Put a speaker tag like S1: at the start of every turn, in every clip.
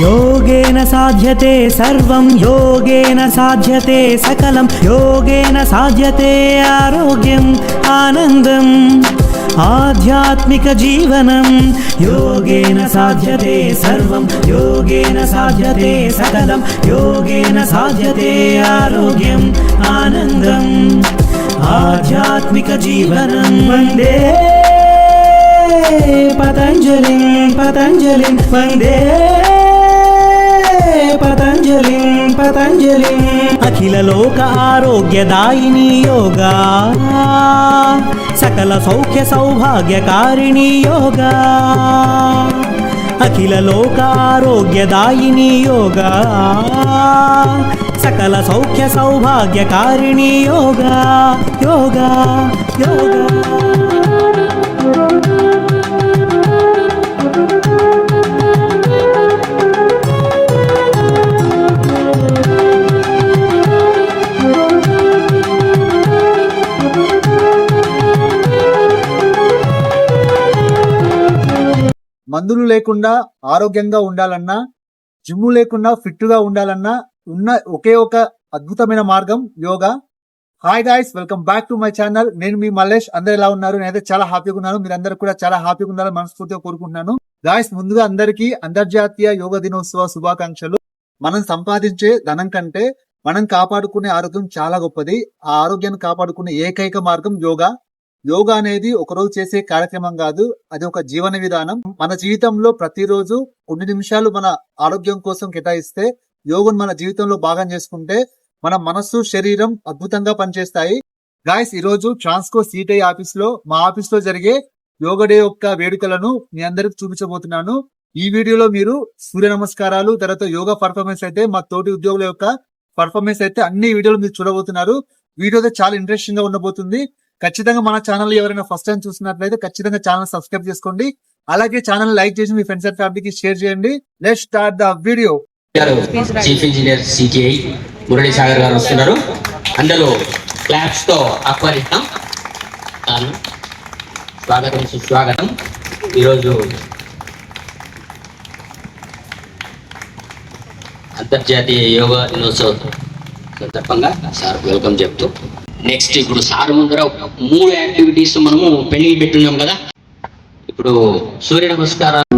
S1: योगेन साध्यते सर्वं योगेन साध्यते सकलं योगेन साध्यते आरोग्यम् आनन्दम् आध्यात्मिकजीवनं योगेन साध्यते सर्वं योगेन साध्यते सकलं योगेन साध्यते आरोग्यम् आनन्दम् आध्यात्मिकजीवनं वन्दे पतञ्जलिं पतञ्जलिं वन्दे पतञ्जलिं अखिल लोक आरोग्यदायिनी योगा सकल सौख्य सौभाग्यकारिणी योगा अखिल लोक आरोग्यदायिनी योगा सकल सौख्य सौभाग्यकारिणी योगा योगा योगा
S2: మందులు లేకుండా ఆరోగ్యంగా ఉండాలన్నా జిమ్ లేకుండా ఫిట్ గా ఉండాలన్నా ఉన్న ఒకే ఒక అద్భుతమైన మార్గం yoga. Hi guys, welcome back to my channel. నేను మీ మల్లేష్. అందరు ఎలా ఉన్నారు? నేనైతే చాలా హ్యాపీగా ఉన్నాను. మీరందరూ కూడా చాలా హ్యాపీగా ఉండాలని మనస్ఫూర్తిగా కోరుకుంటున్నాను. గాయ్స్, ముందుగా అందరికీ అంతర్జాతీయ యోగా దినోత్సవ శుభాకాంక్షలు. మనం సంపాదించే ధనం కంటే మనం కాపాడుకునే ఆరోగ్యం చాలా గొప్పది. ఆ ఆరోగ్యాన్ని కాపాడుకునే ఏకైక మార్గం యోగా. యోగా అనేది ఒకరోజు చేసే కార్యక్రమం కాదు, అది ఒక జీవన విధానం. మన జీవితంలో ప్రతిరోజు కొన్ని నిమిషాలు మన ఆరోగ్యం కోసం కేటాయిస్తే, యోగం మన జీవితంలో భాగం చేసుకుంటే మన మనస్సు శరీరం అద్భుతంగా పనిచేస్తాయి. గాయస్, ఈ రోజు ట్రాన్స్కో సిటిఐ ఆఫీస్ లో మా ఆఫీస్ లో జరిగే యోగా డే యొక్క వేడుకలను మీ అందరికి చూపించబోతున్నాను. ఈ వీడియోలో మీరు సూర్య నమస్కారాలు, తర్వాత యోగా పర్ఫార్మెన్స్ అయితే మా తోటి ఉద్యోగుల యొక్క పర్ఫార్మెన్స్ అయితే అన్ని వీడియోలు మీరు చూడబోతున్నారు. వీడియో అయితే చాలా ఇంట్రెస్టింగ్ గా ఉండబోతుంది. ఖచ్చితంగా మన ఛానల్ ఎవరైనా ఫస్ట్ టైం చూసినట్లయితే ఖచ్చితంగా ఛానల్ సబ్స్క్రైబ్ చేసుకోండి. అలాగే ఛానల్ లైక్ చేసి మీ ఫ్రెండ్స్ అండ్ ఫ్యామిలీకి షేర్ చేయండి. Let's start the video.
S3: Chief engineer CTI Murali Sagar గారు వస్తున్నారు. అందరూ క్లాప్స్ తో ఆహ్వానిస్తాం. స్వాగతం సుస్వాగతం. ఈరోజు అంతర్జాతీయ యోగా దినోత్సవం సందర్భంగా సార్ వెల్కమ్ చెప్తూ, నెక్స్ట్ ఇప్పుడు సార్ ముందర 3 యాక్టివిటీస్ మనము పెండింగ్ పెట్టున్నాం కదా. ఇప్పుడు సూర్య నమస్కారాలు,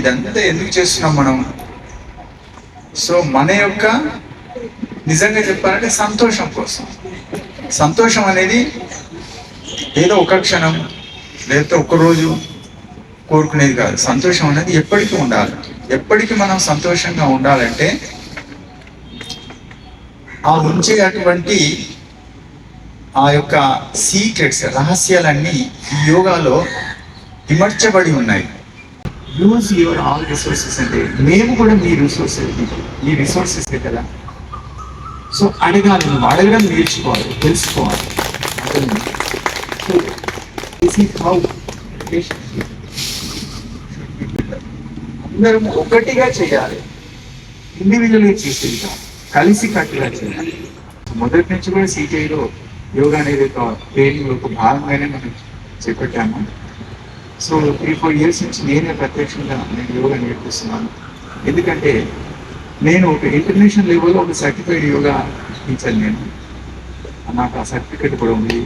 S4: ఇదంతా ఎందుకు చేస్తున్నాం మనం? సో మన యొక్క నిజంగా చెప్పాలంటే సంతోషం కోసం. సంతోషం అనేది ఏదో ఒక క్షణం లేదా ఒక రోజు కోరుకునేది కాదు. సంతోషం అనేది ఎప్పటికీ ఉండాలి. ఎప్పటికీ మనం సంతోషంగా ఉండాలంటే ఆ ఉంచేటువంటి ఆ యొక్క సీక్రెట్స్, రహస్యాలన్నీ ఈ యోగాలో ఇమర్చబడి ఉన్నాయి. యూజ్ యువర్ ఆల్ రిసోర్సెస్ అంటే మేము కూడా మీ రిసోర్సెస్ కదా. సో అడగాలి, నువ్వు అడగడం నేర్చుకోవాలి, తెలుసుకోవాలి. సో దిస్ ఈజ్ హౌ అందరం ఒకటిగా చేయాలి. ఇండివిజువల్గా చేసేది కాదు, కలిసి కట్టుగా చేయాలి. మొదటి నుంచి కూడా సిటిఐలో యోగా అనేది ఒక ట్రైనింగ్ ఒక భాగంగానే మనం చేపట్టాము. సో 3-4 ఇయర్స్ నుంచి నేనే ప్రత్యక్షంగా నేను యోగా నేర్పిస్తున్నాను. ఎందుకంటే నేను ఒక ఇంటర్నేషనల్ లెవెల్లో ఒక సర్టిఫైడ్ యోగా టీచర్. నేను నాకు ఆ సర్టిఫికెట్ కూడా ఉంది.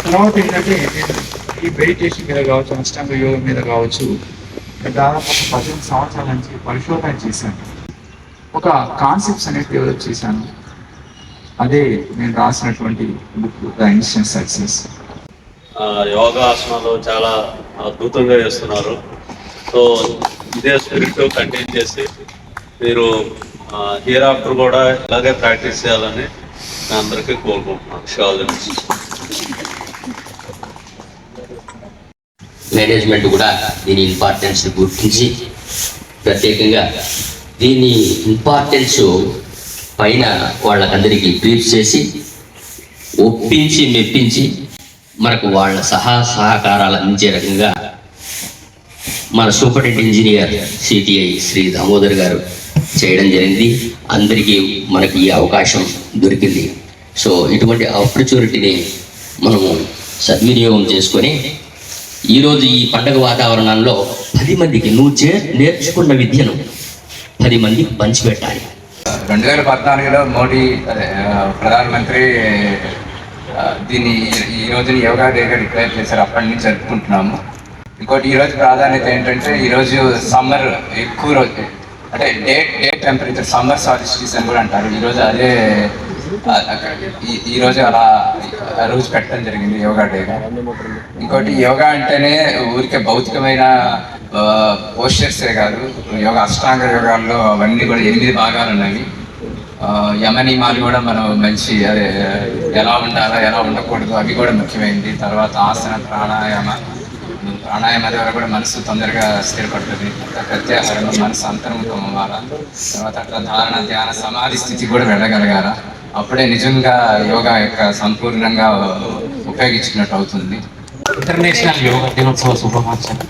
S4: తర్వాత ఏంటంటే నేను ఈ మెడిటేషన్ మీద కావచ్చు, అష్టాంగ యోగం మీద కావచ్చు, దాదాపు 18 సంవత్సరాల నుంచి పరిశోధన చేశాను. ఒక కాన్సెప్ట్స్ అనేవి డెవలప్ చేశాను. అదే నేను రాసినటువంటి బుక్ ద ఇన్స్టెంట్ సక్సెస్.
S5: యోగాసనాలు చాలా అద్భుతంగా చేస్తున్నారు. సో ఇదే స్పిరిట్ కంటిన్యూ చేసి మీరు హియర్ ఆఫ్టర్ కూడా ఇలాగే ప్రాక్టీస్ చేయాలని నేను అందరికీ కోరుకుంటున్నాను.
S3: మేనేజ్మెంట్ కూడా దీని ఇంపార్టెన్స్ గుర్తించి ప్రత్యేకంగా దీని ఇంపార్టెన్స్ పైన వాళ్ళకందరికీ బ్రీఫ్ చేసి ఒప్పించి మెప్పించి మనకు వాళ్ళ సహకారాలు అందించే రకంగా మన superintendent engineer CTI Shri Damodar garu చేయడం జరిగింది. అందరికీ మనకి ఈ అవకాశం దొరికింది. సో ఇటువంటి ఆపర్చునిటీని మనము సద్వినియోగం చేసుకొని ఈరోజు ఈ పండగ వాతావరణంలో 10 మందికి నువ్వు నేర్చుకున్న విద్యను 10 మందికి పంచిపెట్టాలి.
S6: 2014లో మోడీ ప్రధానమంత్రి దీన్ని ఈ రోజుని యోగా డేగా డిక్లేర్ చేశారు. అప్పటి నుంచి జరుపుకుంటున్నాము. ఇంకోటి ఈరోజు ప్రాధాన్యత ఏంటంటే ఈరోజు సమ్మర్ ఎక్కువ రోజు అంటే డే టెంపరేచర్ సమ్మర్ సాలిస్టిస్ అని కూడా అంటారు. ఈరోజు అదే ఈరోజు అలా రోజు పెట్టడం జరిగింది యోగా డేగా. ఇంకోటి యోగా అంటేనే ఊరికే భౌతికమైన పోస్చర్సే కాదు. యోగా అష్టాంగ యోగాల్లో అవన్నీ కూడా 8 భాగాలు ఉన్నవి. యమనియమాలు కూడా మనం మంచి అదే ఎలా ఉండాలో ఎలా ఉండకూడదు అవి కూడా ముఖ్యమైనది. తర్వాత ఆసన ప్రాణాయామ ద్వారా కూడా మనసు తొందరగా స్థిరపడుతుంది. ప్రత్యాహారం మనసు అంతర్ముఖం అవ్వాలా. తర్వాత అట్లా ధారణ ధ్యాన సమాధి స్థితి కూడా వెళ్ళగలగాల. అప్పుడే నిజంగా యోగా యొక్క సంపూర్ణంగా ఉపయోగించుకున్నట్టు అవుతుంది.
S7: ఇంటర్నేషనల్ యోగా దినోత్సవ శుభాకాంక్షలు.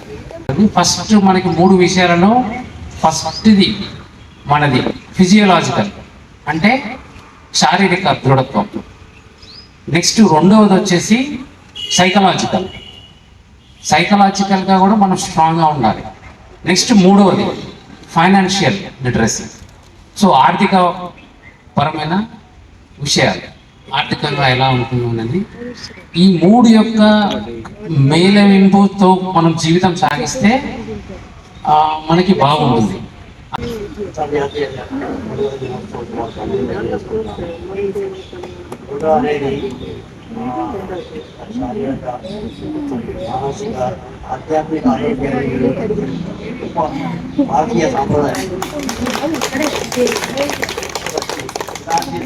S7: ఫస్ట్ మనకి 3 విషయాలలో ఫస్ట్ది మనది ఫిజియోలాజికల్ అంటే శారీరక దృఢత్వం. నెక్స్ట్ రెండవది వచ్చేసి సైకలాజికల్గా కూడా మనం స్ట్రాంగ్గా ఉండాలి. నెక్స్ట్ మూడవది ఫైనాన్షియల్ లిటరసీ. సో ఆర్థిక పరమైన విషయాలు ఆర్థికంగా ఎలా ఉంటుంది అనేది ఈ 3 యొక్క మేలవింపుతో మనం జీవితం సాగిస్తే మనకి బాగుంటుంది.
S1: ఆధ్యాత్మిక ఆరోగ్యాన్ని భారతీయ సాంప్రదాయం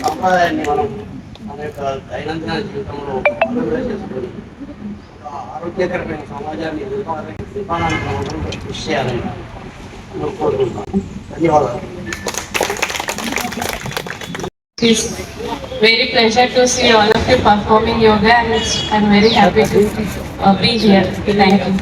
S1: సంప్రదాయాన్ని మనం మన యొక్క దైనందిన జీవితంలో అనుభవం చేసుకొని ఆరోగ్యకరమైన సమాజాన్ని నిర్మాణానికి మనం కృషి చేయాలని కోరుకుంటున్నాను. ధన్యవాదాలు.
S8: It's very pleasure to see all of you performing yoga, and I'm very happy to be here. Thank you.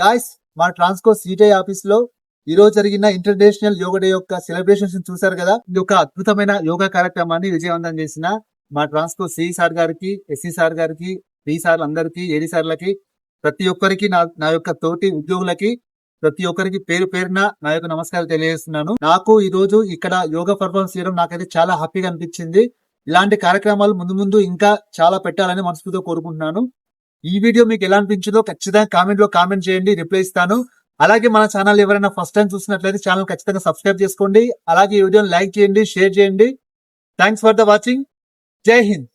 S2: Guys, మా ట్రాన్స్కో సిటిఐ ఆఫీస్ లో ఈ రోజు జరిగిన ఇంటర్నేషనల్ యోగా డే యొక్క సెలబ్రేషన్స్ చూసారు కదా. ఈ యొక్క అద్భుతమైన యోగా కార్యక్రమాన్ని విజయవంతం చేసిన మా ట్రాన్స్కో సిఈ సార్ గారికి, ఎస్సీ సార్ గారికి, పి సార్లు అందరికీ, ఏడీ సార్లకి, ప్రతి ఒక్కరికి నా యొక్క తోటి ఉద్యోగులకి ప్రతి ఒక్కరికి పేరు పేరున నా యొక్క నమస్కారాలు తెలియజేస్తున్నాను. నాకు ఈ రోజు ఇక్కడ యోగా పర్ఫార్మెన్స్ చేయడం నాకైతే చాలా హ్యాపీగా అనిపించింది. ఇలాంటి కార్యక్రమాలు ముందు ముందు ఇంకా చాలా పెట్టాలని మనస్ఫూర్తిగా కోరుకుంటున్నాను. ఈ వీడియో మీకు ఎలా అనిపించిందో ఖచ్చితంగా కామెంట్ లో కామెంట్ చేయండి, రిప్లై ఇస్తాను. అలాగే మన ఛానల్ ఎవరైనా ఫస్ట్ టైం చూసినట్లయితే ఛానల్ ఖచ్చితంగా సబ్స్క్రైబ్ చేసుకోండి. అలాగే ఈ వీడియోని లైక్ చేయండి, షేర్ చేయండి. Thanks for the watching. జై హింద్.